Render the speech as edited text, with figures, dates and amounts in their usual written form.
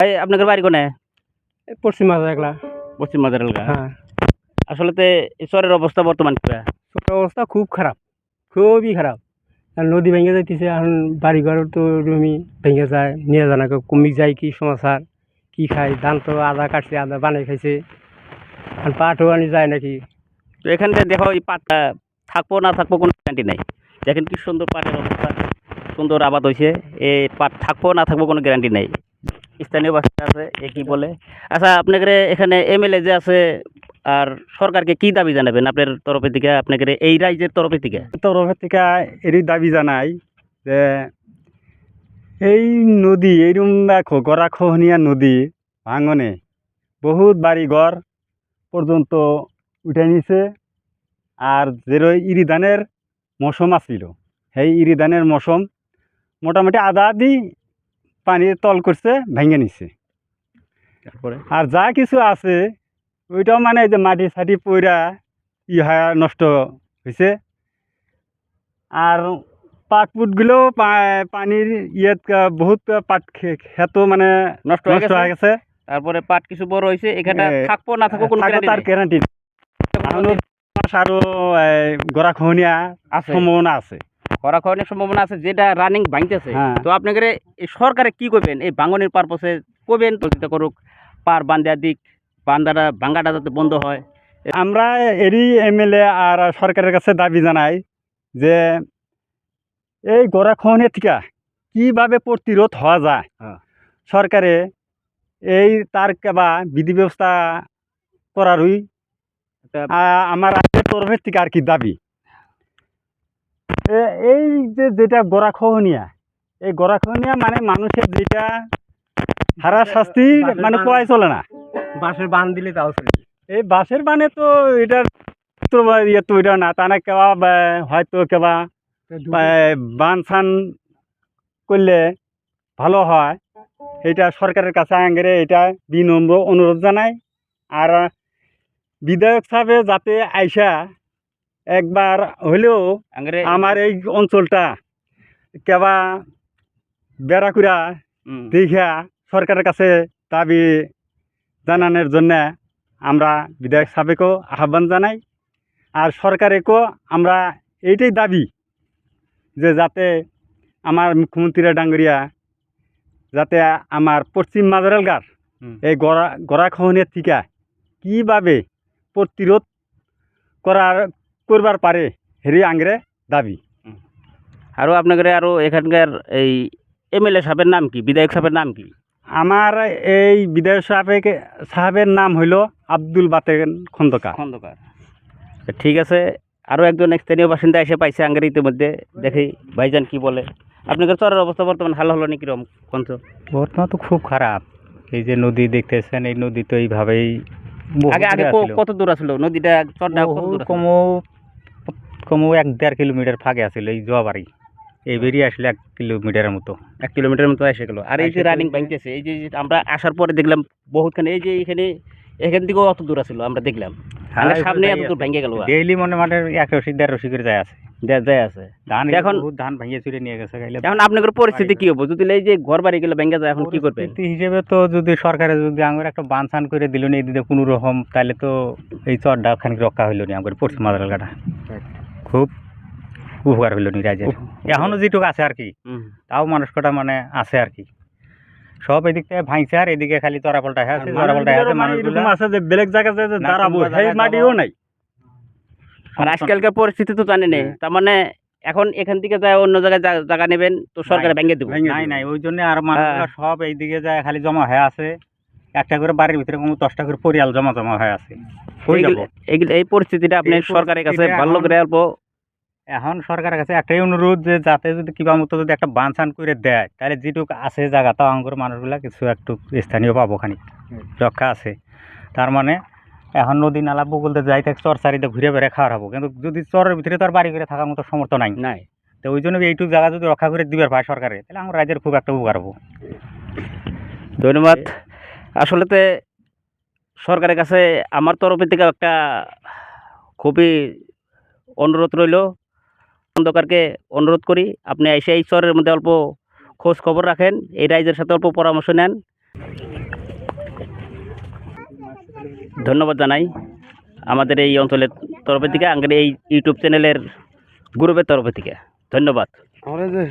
এই আপনাদের বাড়ি কোনে? পশ্চিম মাজারেগলা। পশ্চিম মাজার এলাকা। হ্যাঁ, আসলেতে এই চরের অবস্থা বর্তমান কিবা? চরের অবস্থা খুব খারাপ, খুবই খারাপ। আর নদী ভেঙে যাইতেছে, এখন বাড়িঘর তো জমি ভেঙে যায়, নিয়ে জানা কমে যায়। কি সমাচার, কি খায়? ধান তো আধা কাটছে, আধা বানাই খাইছে, আর পাটও আনি যায় নাকি। তো এখানে যে দেখো এই পাটটা থাকবো না থাকবো কোনো গ্যারান্টি নাই। দেখেন কি সুন্দর পাটের অবস্থা, সুন্দর আবাদ হয়েছে। এই পাট থাকবো না থাকবো কোনো গ্যারান্টি নাই। স্থানীয় বাসিন্দা আছে, এ কি বলে? আচ্ছা, আপনাদের এখানে এমএলএ যে আছে, আর সরকারকে কি দাবি জানাবেন আপনার তরফের থেকে, আপনাদের এই রাজ্যের তরফের থেকে? তরফের থেকে এরই দাবি জানাই যে এই নদী এইরকম দেখো গড়াখহনীয়া নদী ভাঙনে বহুত বাড়ি ঘর পর্যন্ত উঠে নিছে। আর যেরই ইরিধানের মৌসুম আসছিল, সেই ইরিধানের মৌসুম মোটামুটি আধা আধি পানির তল করছে, ভেঙে নিছে। তারপরে আর যা কিছু আছে ওইটাও মানে যে মাটি ছাটি পইরা হয় নষ্ট হয়েছে। আর পাট পুটগুলোও পানির বহুত পাট ক্ষেত মানে নষ্ট হয়ে গেছে। তারপরে পাট কিছু বড় হয়েছে, এখানে থাকবো না থাকবো কোনো তার গ্যারান্টি আরো গড়াখহনীয়া সম্ভাবনা আছে। খরাখরণের সম্ভাবনা আছে, যেটা রানিং ভাঙতেছে। হ্যাঁ। তো আপনাদের এই সরকারে কি করবেন এই ভাঙনের পারপসে? করবেন তো চিন্তা করুক, পার বান্ধা দিক, বান্ধাটা ভাঙ্গাটা যাতে বন্ধ হয়। আমরা এরই এমএলএ আর সরকারের কাছে দাবি জানাই যে এই গড়াখহনীয়া থেকে কিভাবে প্রতিরোধ হওয়া যায়, সরকারে এই তার কেবা বিধি ব্যবস্থা করারই আমার রাজ্যের তরফের থেকে আর কি দাবি। এই যে যেটা গড়াখহনীয়া, এই গড়াখহনীয়া মানে মানুষের যেটা হারা শাস্তি মানে কোয়াই চলে না। বাঁশের বান দিলে তাও চলে। এই বাঁশের বানে তো এটা তো ইয়ে তো এটা না, তা না কেবা হয়তো কেবা বান ছান করলে ভালো হয়। এটা সরকারের কাছে আঙ্গেরে এটা বিনম্র অনুরোধ জানাই। আর বিধায়ক সাহেব যাতে আইসা একবার হলেও আমার এই অঞ্চলটা কেবা বেড়াকুড়া দেখা সরকারের কাছে দাবি জানানোর জন্য আমরা বিধায়ক সাহেবকেও আহ্বান জানাই। আর সরকারেকেও আমরা এইটাই দাবি যে যাতে আমার মুখ্যমন্ত্রী ডাঙ্গরিয়া যাতে আমার পশ্চিম মাজারেলগার এই গড়াখহনের থেকে কীভাবে প্রতিরোধ করবার পারে হেরি আঙ্গরে দাবি। আরও আপনাদের আরও এখানকার এই এমএলএ সাহেবের নাম কি, বিধায়ক সাহেবের নাম কি? আমার এই বিধায়ক সাহেবের নাম হইল আব্দুল বাতেন খন্দকার। ঠিক আছে, আরও একজন স্থানীয় বাসিন্দা এসে পাইছে আঙ্গের ইতিমধ্যে, দেখি ভাইজান কি বলে। আপনাদের চরের অবস্থা বর্তমান হাল হলো নাকি রকম কঞ্চ? বর্তমান তো খুব খারাপ। এই যে নদী দেখতেছেন, এই নদী তো এইভাবেই আগে আগে কত দূর আসলো নদীটা, চরটা কত দূর? কমো 1-1.5 কিলোমিটার ফাঁকে আছিল এই জোয়াবাড়ি। এই বেরিয়ে আসলে 1 কিলোমিটারের মতো। 1 কিলোমিটারের মতো এসে গেল। আর এই যে রানিং ভাঙতেছে, এই যে আমরা আসার পরে দেখলাম বহুতখানি, এই যে এখান থেকেও অত দূর আসলো, আমরা দেখলাম সামনে এত দূর ভেঙে গেল। ডেইলি মনে 1 রশি 1.5 রশি করে যায় আছে। ধান এখন ধান ভাঙিয়ে চুরে নিয়ে গেছে। এখন আপনাদের পরিস্থিতি কি হবে যদি এই যে ঘর বাড়ি গেলে ভেঙে যায়? এখন কি করবেন হিসেবে? তো যদি সরকারে যদি আঙুর একটা বানসান করে দিল না এই দিকে কোনো রকম, তাহলে তো এই চরটা খানিক রক্ষা হইল না। আমার পশ্চিম মাদারগাটা খুব উপকার হইল নি রাজ্যের। এখনো যেটুকু আছে আর কি, তাও মানুষ কটা মানে আছে আর কি। সব এদিক থেকে ভাঙছে, আর এদিকে খালি চড়াপাল্টা হয়ে আছে, চড়াপাল্টা হয়ে আছে। মানুষগুলো আছে যে বেলেগ জায়গা যে দাঁড়াবো সেই মাটিও নাই। আর আজকালকার পরিস্থিতি তো জানেন, তার মানে এখন এখান থেকে যায় অন্য জায়গায় জায়গা নেবেন তো সরকারে ভেঙে দেবো। নাই ওই জন্য আর মানুষরা সব এইদিকে যায় খালি জমা হয়ে আছে। একটা করে বাড়ির ভিতরে কোনো 10টা করে পরিয়াল জমা হয়ে আছে। এই পরিস্থিতিটা আপনি সরকারের কাছে ভালো করে অল্প, এখন সরকারের কাছে একটাই অনুরোধ যে যাতে যদি কিবা মতো যদি একটা বানসান করে দেয়, তাহলে যেটুকু আছে জায়গা তাও আঙ্গুর মানুষগুলা কিছু একটু স্থানীয় পাবো, খানিক রক্ষা আছে। তার মানে এখন নদী নালা বগুলতে যাইতে চর চারিতে ঘুরে বেড়ে খাওয়ার হবো, কিন্তু যদি চরের ভিতরে তো আর বাড়ি করে থাকার মতো সমর্থ নাই। তো ওই জন্য এইটুকু জায়গা যদি রক্ষা করে দিবার পায় সরকারে, তাহলে আমার রাজ্যের খুব একটা উপকার হবো। ধন্যবাদ। আসলেতে সরকারের কাছে আমার তরফের থেকে একটা খুবই অনুরোধ রইল, খন্দকারকে অনুরোধ করি আপনি এসে এই চরের মধ্যে অল্প খোঁজ খবর রাখেন, এই রাজ্যের সাথে অল্প পরামর্শ নেন। ধন্যবাদ জানাই আমাদের এই অঞ্চলের তরফের থেকে আমাদের এই ইউটিউব চ্যানেলের গ্রুপের তরফ থেকে ধন্যবাদ। আমরা যে